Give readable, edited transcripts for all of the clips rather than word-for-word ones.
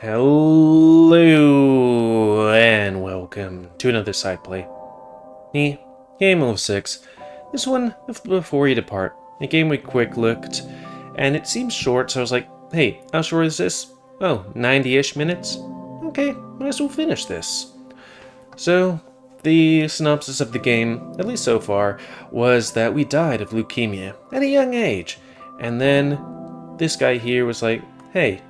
Hello and welcome to another side play. Me, GamerWolfSix. This one, before you depart, a game we quick looked, and it seems short, so I was like, hey, how short is this? Oh, 90-ish minutes? Okay, might as well finish this. So, the synopsis of the game, at least so far, was that we died of leukemia at a young age, and then this guy here was like, hey,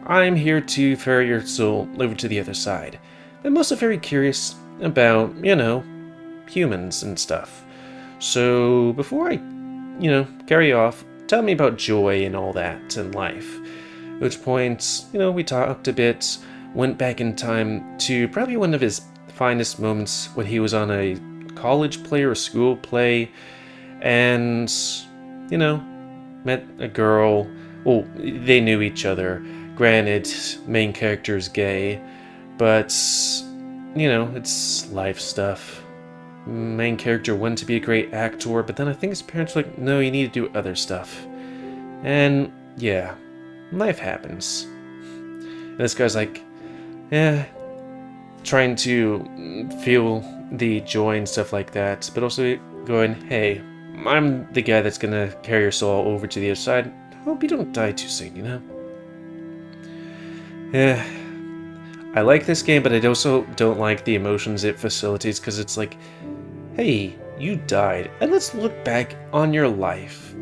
I'm here to ferry your soul over to the other side. I'm also very curious about, humans and stuff. So before I, carry off, tell me about joy and all that in life. At which point, we talked a bit, went back in time to probably one of his finest moments when he was on a college play or school play, and, met a girl. Well, they knew each other. Granted, main character's gay, but, it's life stuff. Main character wanted to be a great actor, but then I think his parents were like, no, you need to do other stuff. And, yeah, life happens. And this guy's like, yeah, trying to feel the joy and stuff like that, but also going, hey, I'm the guy that's gonna carry your soul over to the other side. Hope you don't die too soon, Yeah, I like this game, but I also don't like the emotions it facilitates, because it's like, hey, you died, and let's look back on your life.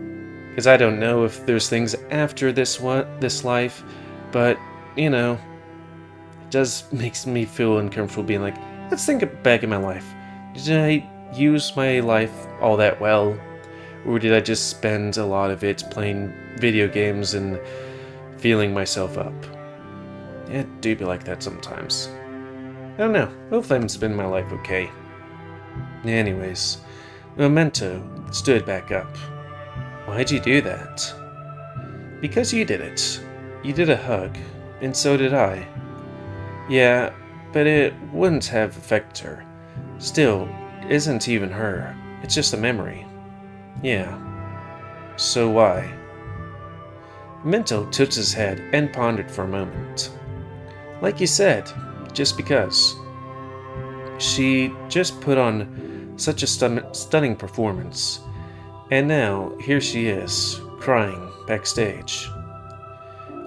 Because I don't know if there's things after this life, but, it does makes me feel uncomfortable being like, let's think back in my life. Did I use my life all that well? Or did I just spend a lot of it playing video games and feeling myself up? It do be like that sometimes. I don't know. Hopefully I'm spending my life okay. Anyways, Memento stood back up. Why'd you do that? Because you did it. You did a hug, and so did I. Yeah, but it wouldn't have affected her. Still, it isn't even her. It's just a memory. Yeah. So why? Memento tipped his head and pondered for a moment. Like you said, just because. She just put on such a stunning performance, and now here she is, crying backstage.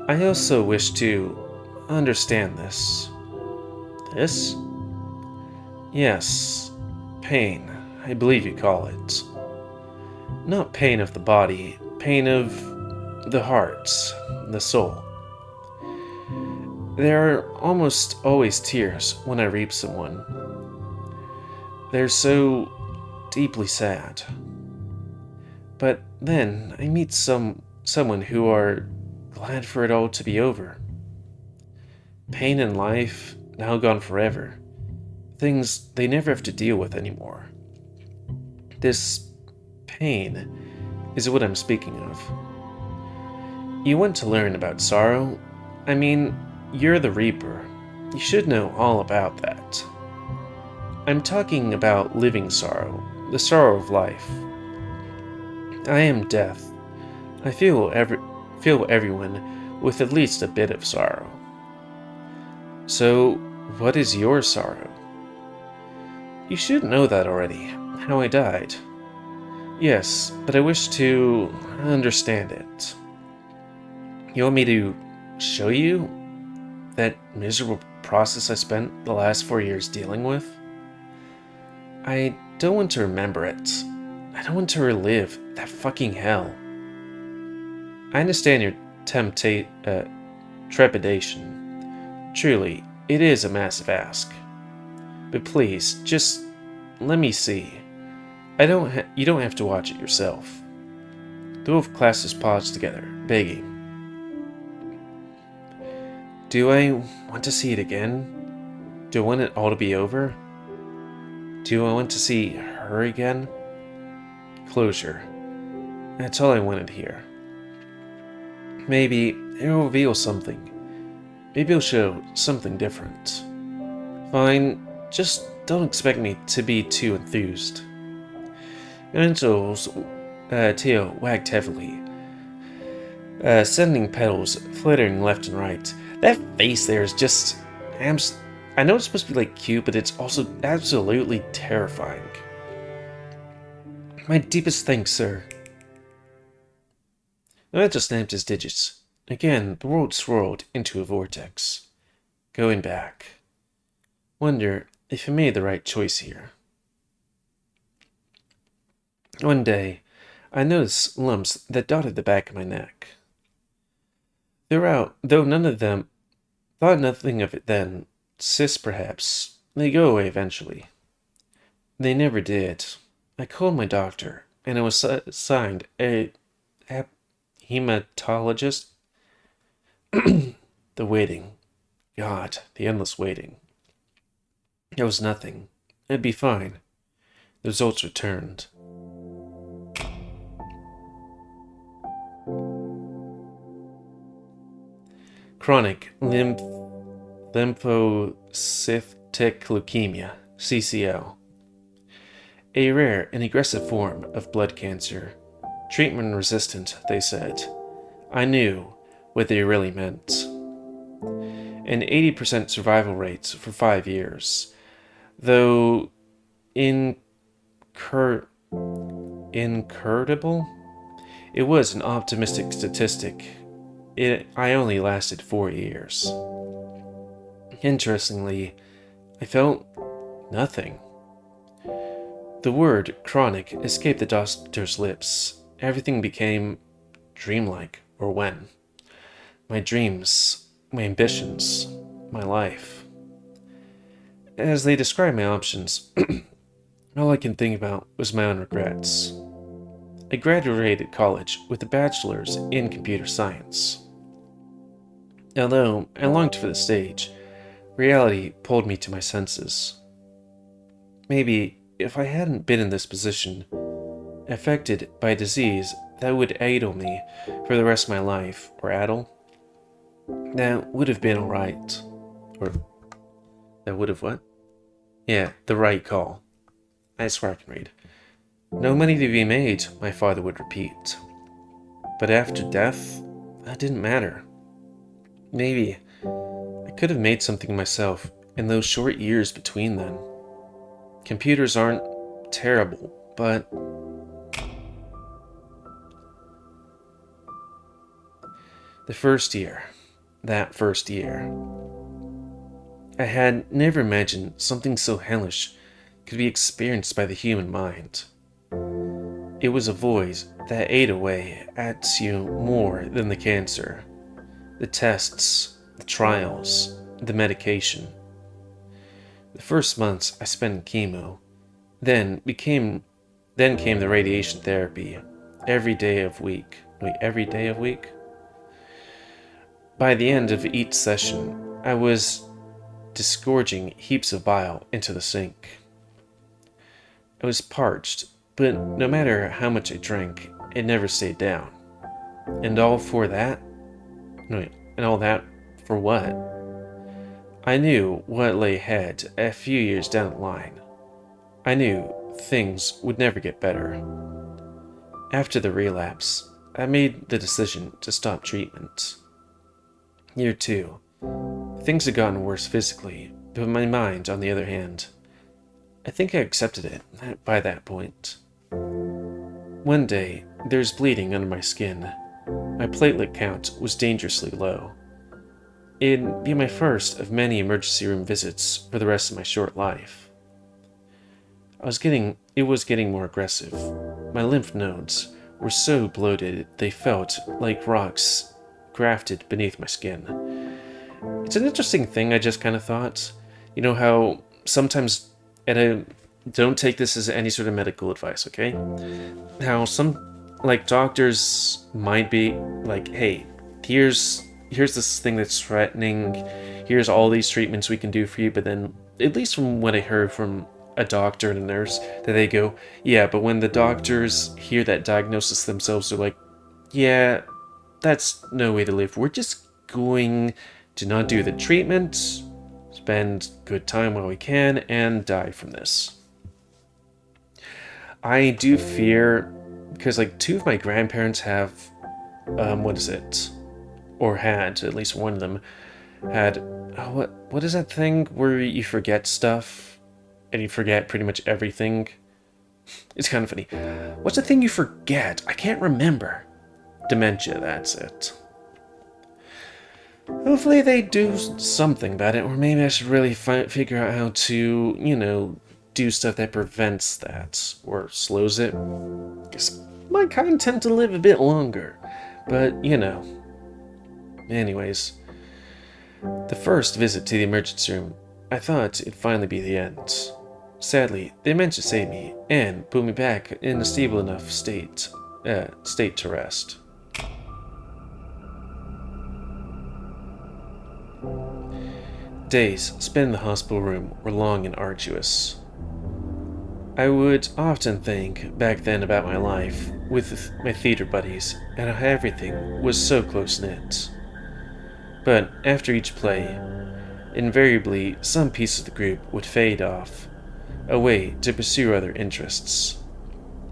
I also wish to understand this. This? Yes, pain, I believe you call it. Not pain of the body, pain of the heart, the soul. There are almost always tears when I reap someone. They're so deeply sad. But then I meet someone who are glad for it all to be over. Pain in life, now gone forever. Things they never have to deal with anymore. This pain is what I'm speaking of. You want to learn about sorrow? I mean, you're the Reaper. You should know all about that. I'm talking about living sorrow, the sorrow of life. I am death. I feel everyone with at least a bit of sorrow. So, what is your sorrow? You should know that already, how I died. Yes, but I wish to understand it. You want me to show you that miserable process I spent the last 4 years dealing with? I don't want to remember it. I don't want to relive that fucking hell. I understand your trepidation. Truly, it is a massive ask. But please, just let me see. You don't have to watch it yourself. The wolf clasped his paws together, begging. Do I want to see it again? Do I want it all to be over? Do I want to see her again? Closure. That's all I wanted here. Maybe it'll reveal something. Maybe it'll show something different. Fine, just don't expect me to be too enthused. Mental's tail wagged heavily, sending petals flittering left and right. That face there is just... I know it's supposed to be like cute, but it's also absolutely terrifying. My deepest thanks, sir. That just snapped his digits. Again, the world swirled into a vortex. Going back. Wonder if I made the right choice here. One day, I noticed lumps that dotted the back of my neck. Throughout, though none of them thought nothing of it then, cysts perhaps, they go away eventually. They never did. I called my doctor, and I was assigned a hematologist. The waiting. God, the endless waiting. It was nothing. It'd be fine. The results returned. Chronic lymphocytic leukemia, CCL. A rare and aggressive form of blood cancer. Treatment resistant, they said. I knew what they really meant. An 80% survival rate for 5 years, though incurable. It was an optimistic statistic. I only lasted 4 years. Interestingly, I felt nothing. The word chronic escaped the doctor's lips. Everything became dreamlike, or when. My dreams, my ambitions, my life. As they described my options, all I can think about was my own regrets. I graduated college with a bachelor's in computer science. Although I longed for the stage, reality pulled me to my senses. Maybe if I hadn't been in this position, affected by a disease that would addle me for the rest of my life, or addle, that would have been alright. Or, that would have what? Yeah, the right call. I swear I can read. No money to be made, my father would repeat. But after death, that didn't matter. Maybe I could have made something myself in those short years between then. Computers aren't terrible, but that first year, I had never imagined something so hellish could be experienced by the human mind. It was a void that ate away at you more than the cancer, the tests, the trials, the medication. The first months I spent in chemo, then came the radiation therapy, every day of week. By the end of each session, I was disgorging heaps of bile into the sink. I was parched, but no matter how much I drank, it never stayed down. And all for that? And all that for what? I knew what lay ahead a few years down the line. I knew things would never get better. After the relapse, I made the decision to stop treatment. Year 2. Things had gotten worse physically, but my mind, on the other hand, I think I accepted it by that point. One day, there was bleeding under my skin. My platelet count was dangerously low. It'd be my first of many emergency room visits for the rest of my short life. It was getting more aggressive. My lymph nodes were so bloated they felt like rocks grafted beneath my skin. It's an interesting thing I just kind of thought. You know how sometimes don't take this as any sort of medical advice, okay? How some, doctors might be like, hey, here's this thing that's threatening, here's all these treatments we can do for you, but then, at least from what I heard from a doctor and a nurse, that they go, yeah, but when the doctors hear that diagnosis themselves, they're like, yeah, that's no way to live. We're just going to not do the treatment, spend good time while we can, and die from this. I do fear, because 2 of my grandparents have, or had, at least one of them, had what is that thing where you forget stuff and you forget pretty much everything? It's kind of funny. What's the thing you forget? I can't remember. Dementia, that's it. Hopefully they do something about it, or maybe I should really figure out how to, do stuff that prevents that, or slows it. Guess I might kind of tend to live a bit longer, but, Anyways, the first visit to the emergency room, I thought it'd finally be the end. Sadly, they meant to save me, and put me back in a stable enough state to rest. Days spent in the hospital room were long and arduous. I would often think back then about my life with my theater buddies and how everything was so close-knit. But after each play, invariably some piece of the group would fade off, away to pursue other interests.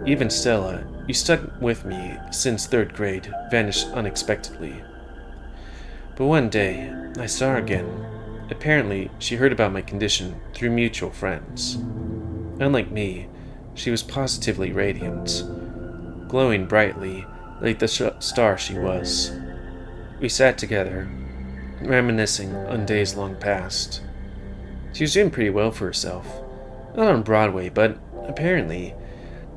Even Stella, who stuck with me since 3rd grade, vanished unexpectedly. But one day, I saw her again. Apparently, she heard about my condition through mutual friends. Unlike me, she was positively radiant, glowing brightly like the star she was. We sat together, reminiscing on days long past. She was doing pretty well for herself. Not on Broadway, but apparently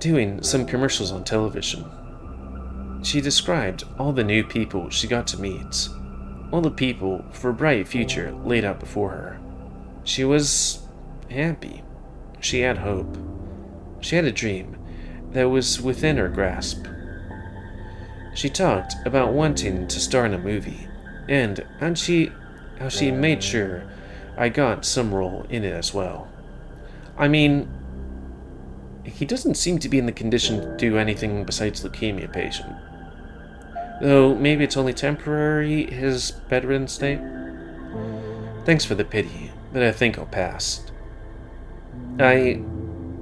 doing some commercials on television. She described all the new people she got to meet, all the people for a bright future laid out before her. She was happy. She had hope. She had a dream that was within her grasp. She talked about wanting to star in a movie, and how she made sure I got some role in it as well. I mean, he doesn't seem to be in the condition to do anything besides leukemia patient. Though maybe it's only temporary, his bedridden state. Thanks for the pity, but I think I'll pass. I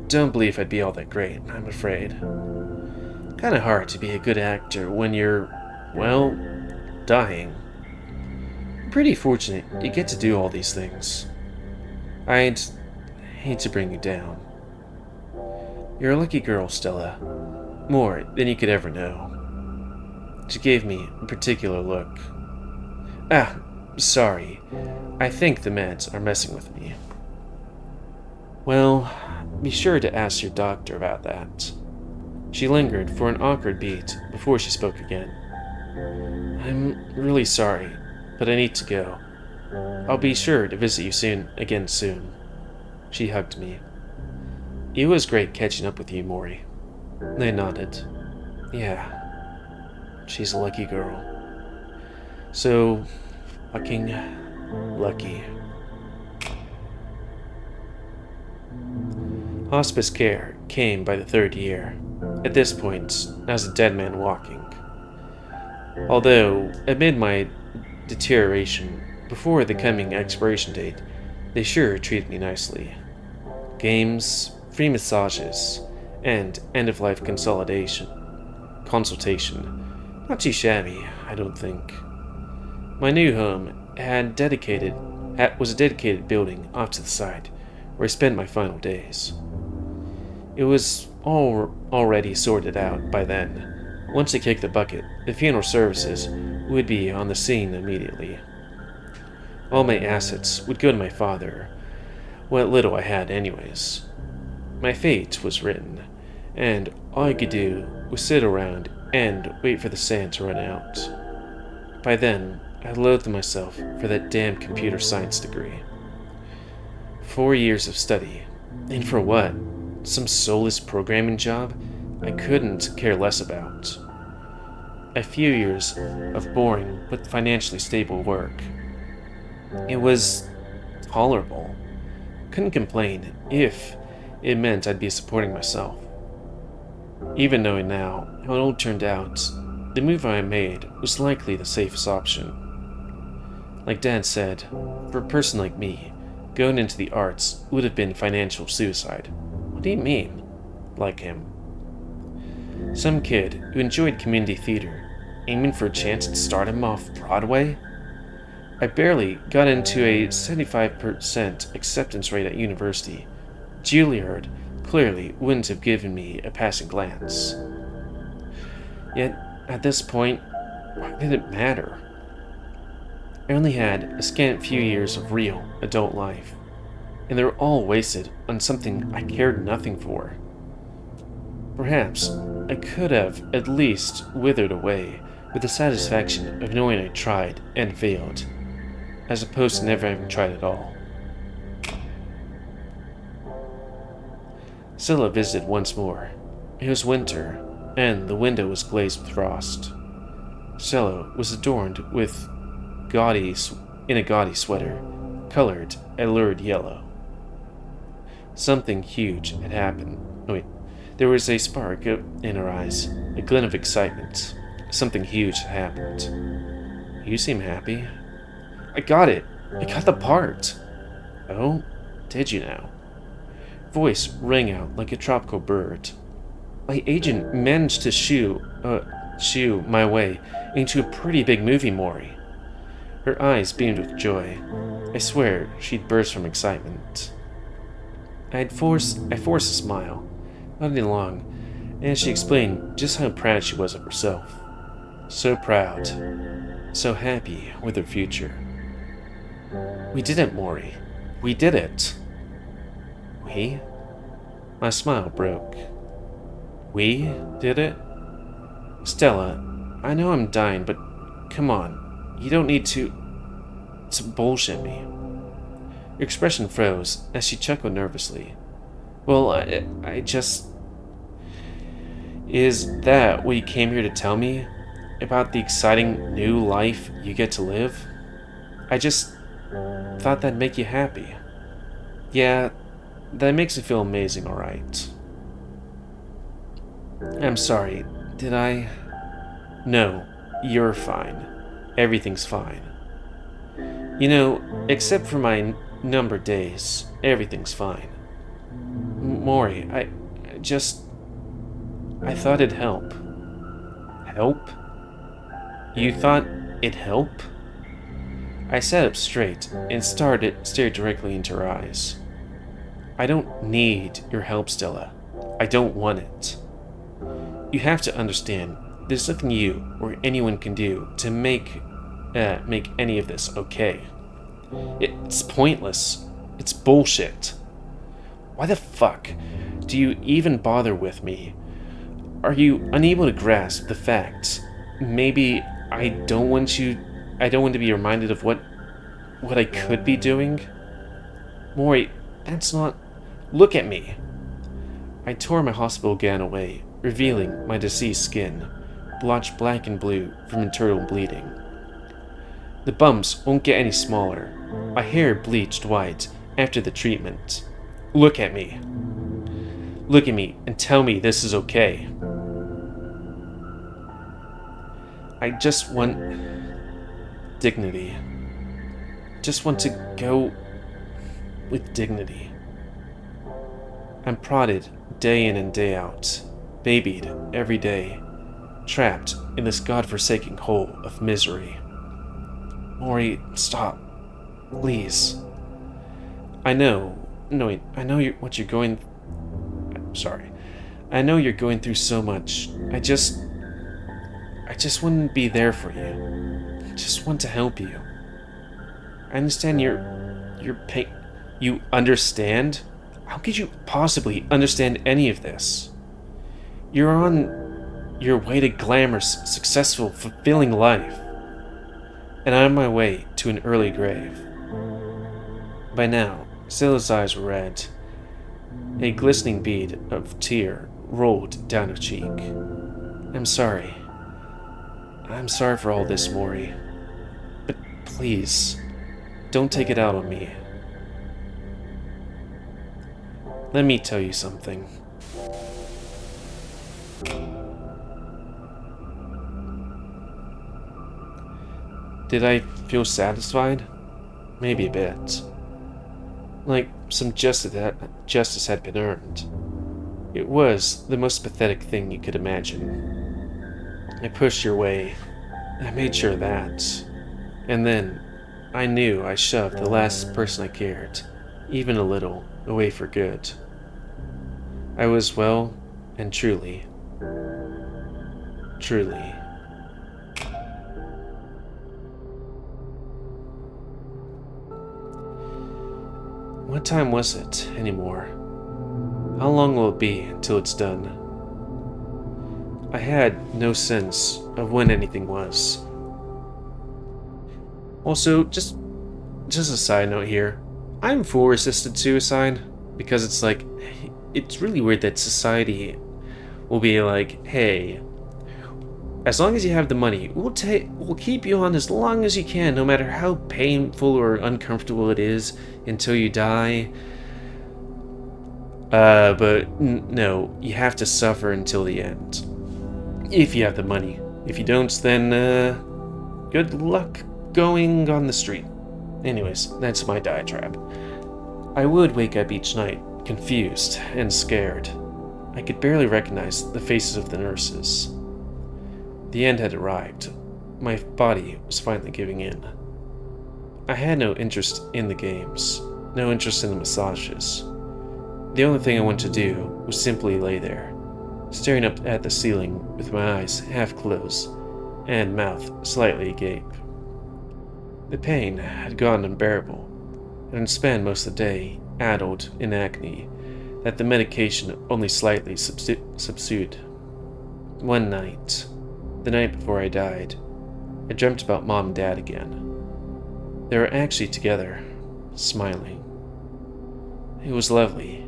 don't believe I'd be all that great, I'm afraid. Kinda hard to be a good actor when you're, well, dying. I'm pretty fortunate you get to do all these things. I'd hate to bring you down. You're a lucky girl, Stella. More than you could ever know. She gave me a particular look. Sorry. I think the meds are messing with me. Well, be sure to ask your doctor about that. She lingered for an awkward beat before she spoke again. I'm really sorry, but I need to go. I'll be sure to visit you again soon. She hugged me. It was great catching up with you, Maury. I nodded. Yeah. She's a lucky girl. So fucking lucky. Hospice care came by the 3rd year. At this point, I was a dead man walking. Although, amid my deterioration, before the coming expiration date, they sure treated me nicely. Games, free massages, and end-of-life consultation. Not too shabby, I don't think. My new home was a dedicated building off to the side, where I spent my final days. It was all already sorted out by then. Once they kicked the bucket, the funeral services would be on the scene immediately. All my assets would go to my father, what little I had anyways. My fate was written, and all I could do was sit around and wait for the sand to run out. By then, I loathed myself for that damn computer science degree. 4 years of study, and for what? Some soulless programming job I couldn't care less about. A few years of boring but financially stable work. It was tolerable. Couldn't complain if it meant I'd be supporting myself. Even knowing now how it all turned out, the move I made was likely the safest option. Like Dad said, for a person like me, going into the arts would have been financial suicide. What do you mean? Like him. Some kid who enjoyed community theater, aiming for a chance to start him off Broadway? I barely got into a 75% acceptance rate at university. Juilliard clearly wouldn't have given me a passing glance. Yet, at this point, why did it matter? I only had a scant few years of real adult life, and they were all wasted on something I cared nothing for. Perhaps I could have at least withered away with the satisfaction of knowing I tried and failed, as opposed to never having tried at all. Scylla visited once more. It was winter, and the window was glazed with frost. Scylla was adorned with a gaudy sweater, colored a lurid yellow. Something huge had happened. Wait, there was a spark in her eyes, a glint of excitement. Something huge had happened. You seem happy. I got it! I got the part! Oh, did you now? Voice rang out like a tropical bird. My agent managed to shoo my way into a pretty big movie, Maury. Her eyes beamed with joy. I swear she'd burst from excitement. I forced a smile, nodding along, as she explained just how proud she was of herself. So proud. So happy with her future. We did it, Maury. We did it. We? My smile broke. We did it? Stella, I know I'm dying, but come on. You don't need to bullshit me. Your expression froze as she chuckled nervously. Well, I just... Is that what you came here to tell me? About the exciting new life you get to live? I just thought that'd make you happy. Yeah, that makes me feel amazing, alright. I'm sorry, did I? No, you're fine. Everything's fine. You know, except for my numbered days, everything's fine. Maury, I thought it'd help. Help? You thought it'd help? I sat up straight and stared directly into her eyes. I don't need your help, Stella. I don't want it. You have to understand, there's nothing you or anyone can do to make any of this okay. It's pointless. It's bullshit. Why the fuck do you even bother with me? Are you unable to grasp the fact? Maybe I don't want to be reminded of what I could be doing? Maury, that's not... Look at me. I tore my hospital gown away, revealing my deceased skin, blotched black and blue from internal bleeding. The bumps won't get any smaller. My hair bleached white after the treatment. Look at me. Look at me and tell me this is okay. I just want dignity. Just want to go with dignity. I'm prodded day in and day out, babied every day, trapped in this godforsaken hole of misery. Maury, stop. Please. I know what you're going... I'm sorry. I know you're going through so much. I just want to be there for you. I just want to help you. I understand your pain. You understand? How could you possibly understand any of this? You're on your way to glamorous, successful, fulfilling life. And I'm on my way to an early grave. By now, Scylla's eyes were red. A glistening bead of tear rolled down her cheek. I'm sorry. I'm sorry for all this, Maury. But please, don't take it out on me. Let me tell you something. Did I feel satisfied? Maybe a bit. Like some justice had been earned. It was the most pathetic thing you could imagine. I pushed your way. I made sure of that. And then I knew I shoved the last person I cared, even a little, away for good. I was well and truly. What time was it anymore? How long will it be until it's done? I had no sense of when anything was. Also, just a side note here. I'm for assisted suicide because it's like it's really weird that society will be like, "Hey, as long as you have the money, we'll keep you on as long as you can, no matter how painful or uncomfortable it is until you die." But no, you have to suffer until the end. If you have the money. If you don't, then good luck going on the street. Anyways, that's my diatribe. I would wake up each night, confused and scared. I could barely recognize the faces of the nurses. The end had arrived. My body was finally giving in. I had no interest in the games, no interest in the massages. The only thing I wanted to do was simply lay there, staring up at the ceiling with my eyes half closed and mouth slightly agape. The pain had gone unbearable, and I'd spent most of the day addled in agony that the medication only slightly subdued. One night, the night before I died, I dreamt about Mom and Dad again. They were actually together, smiling. It was lovely.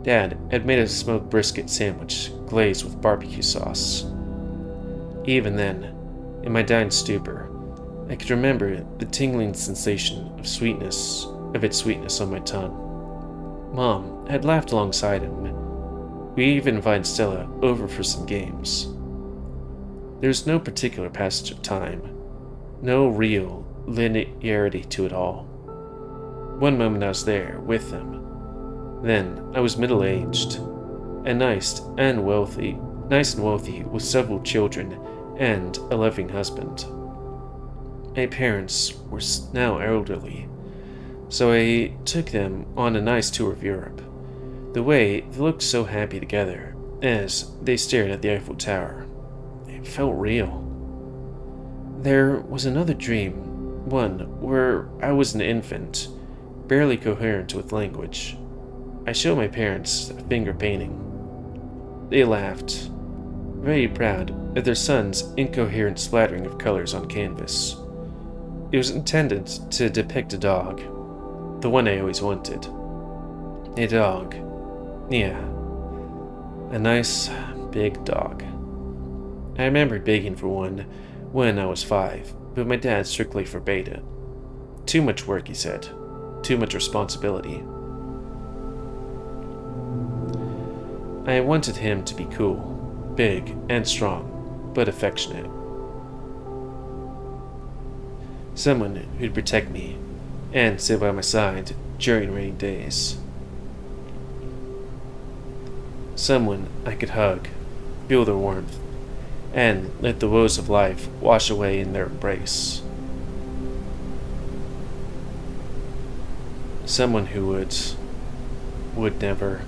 Dad had made a smoked brisket sandwich glazed with barbecue sauce. Even then, in my dying stupor, I could remember the tingling sensation of its sweetness on my tongue. Mom had laughed alongside him. We even invited Stella over for some games. There was no particular passage of time, no real linearity to it all. One moment I was there with them. Then I was middle-aged, and nice and wealthy with several children and a loving husband. My parents were now elderly, so I took them on a nice tour of Europe. The way they looked so happy together as they stared at the Eiffel Tower, it felt real. There was another dream, one where I was an infant, barely coherent with language. I showed my parents a finger painting. They laughed, very proud of their son's incoherent splattering of colors on canvas. It was intended to depict a dog, the one I always wanted. A dog. Yeah. A nice, big dog. I remembered begging for one when I was 5, but my dad strictly forbade it. Too much work, he said. Too much responsibility. I wanted him to be cool, big and strong, but affectionate. Someone who'd protect me and sit by my side during rainy days. Someone I could hug, feel their warmth, and let the woes of life wash away in their embrace. Someone who would never.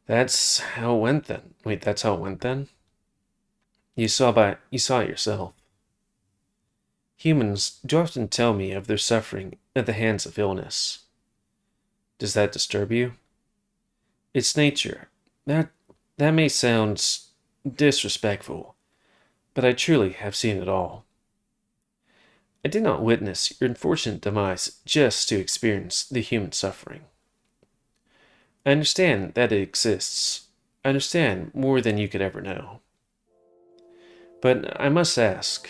That's how it went then. Wait, that's how it went then? You saw it yourself. Humans do often tell me of their suffering at the hands of illness. Does that disturb you? It's nature. That may sound disrespectful, but I truly have seen it all. I did not witness your unfortunate demise just to experience the human suffering. I understand that it exists. I understand more than you could ever know. But I must ask,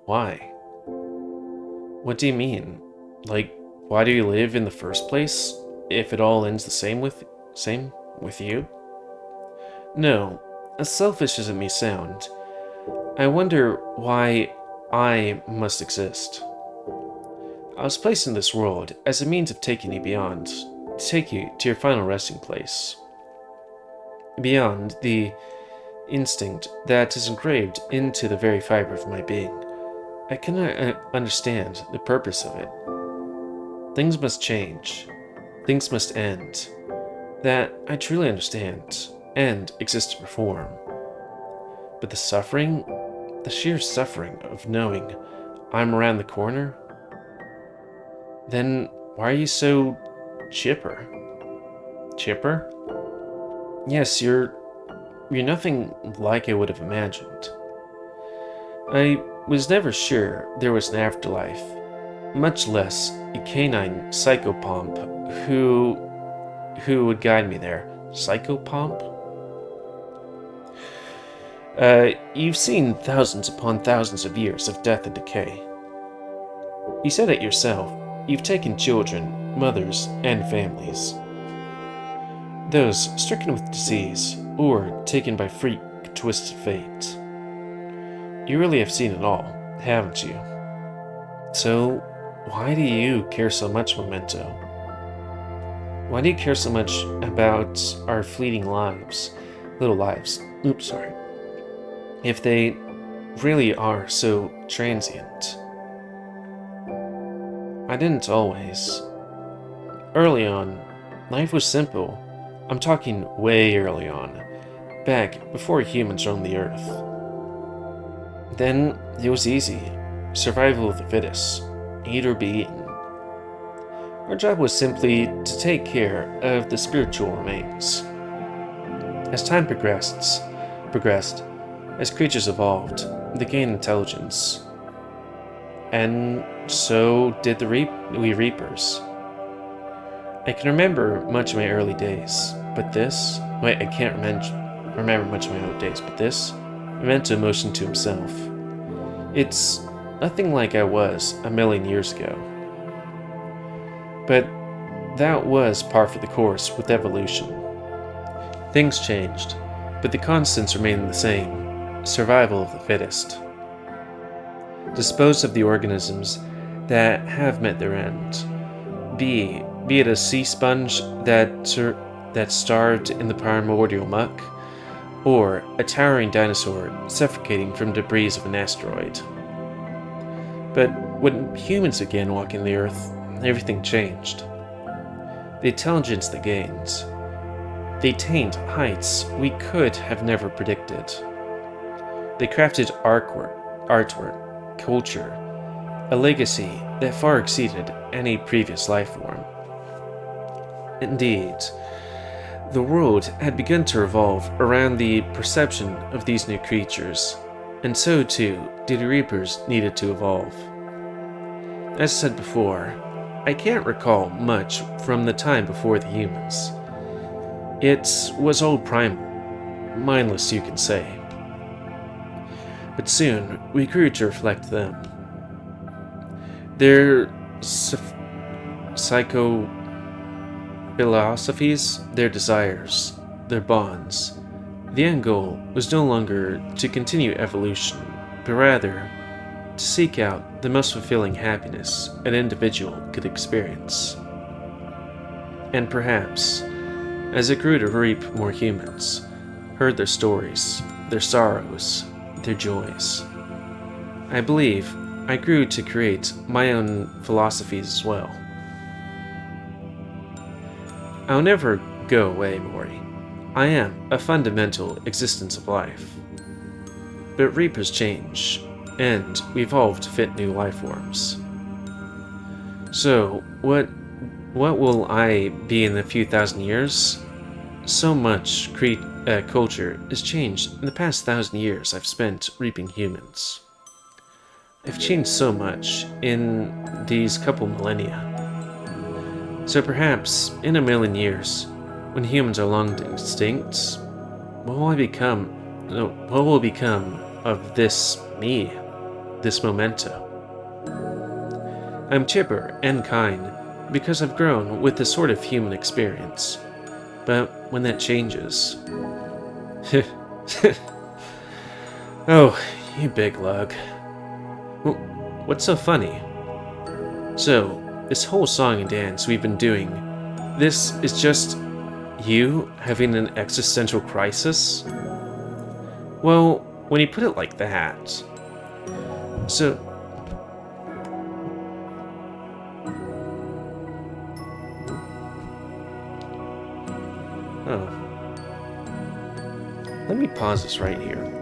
why? What do you mean? Like, why do you live in the first place, if it all ends the same with you? No, as selfish as it may sound, I wonder why I must exist. I was placed in this world as a means of taking you beyond, to take you to your final resting place. Beyond the instinct that is engraved into the very fiber of my being. I cannot understand the purpose of it. Things must change. Things must end. That I truly understand and exist to perform. But the suffering, the sheer suffering of knowing I'm around the corner, then why are you so chipper? Chipper? Yes, you're nothing like I would have imagined. I was never sure there was an afterlife, much less a canine psychopomp who would guide me there. Psychopomp? You've seen thousands upon thousands of years of death and decay. You said it yourself. You've taken children, mothers, and families. Those stricken with disease, or taken by freak, twisted fate. You really have seen it all, haven't you? So, why do you care so much, Memento? Why do you care so much about our fleeting lives? Little lives. Oops, sorry. If they really are so transient. I didn't always. Early on, life was simple. I'm talking way early on, back before humans roamed the earth. Then it was easy. Survival of the fittest. Eat or be eaten. Our job was simply to take care of the spiritual remains. As time progressed, as creatures evolved, they gained intelligence. And so did we Reapers. I can remember much of my early days, but this... Wait, I can't remember much of my early days, but this... Memento motioned to himself. It's nothing like I was a million years ago. But that was par for the course with evolution. Things changed, but the constants remained the same. Survival of the fittest. Dispose of the organisms that have met their end. Be it a sea sponge that starved in the primordial muck, or a towering dinosaur suffocating from debris of an asteroid. But when humans began walking the earth, everything changed. The intelligence they gained. They attained heights we could have never predicted. They crafted artwork, culture, a legacy that far exceeded any previous life form. Indeed, the world had begun to revolve around the perception of these new creatures, and so too did the Reapers needed to evolve. As I said before, I can't recall much from the time before the humans. It was old primal, mindless you can say. But soon we grew to reflect them. Their psycho-philosophies, their desires, their bonds. The end goal was no longer to continue evolution, but rather to seek out the most fulfilling happiness an individual could experience. And perhaps, as it grew to reap more humans, heard their stories, their sorrows, their joys, I believe I grew to create my own philosophies as well. I'll never go away, Mori. I am a fundamental existence of life. But Reapers change, and we evolve to fit new life forms. So, what will I be in a few thousand years? So much culture has changed in the past 1,000 years I've spent reaping humans. I've changed so much in these couple millennia. So perhaps, in 1,000,000 years, when humans are long extinct, what will become of this me, this Memento? I'm chipper and kind because I've grown with this sort of human experience. But when that changes... Oh, you big lug. What's so funny? So, this whole song and dance we've been doing, this is just you having an existential crisis? Well, when you put it like that... So... Oh. Let me pause this right here.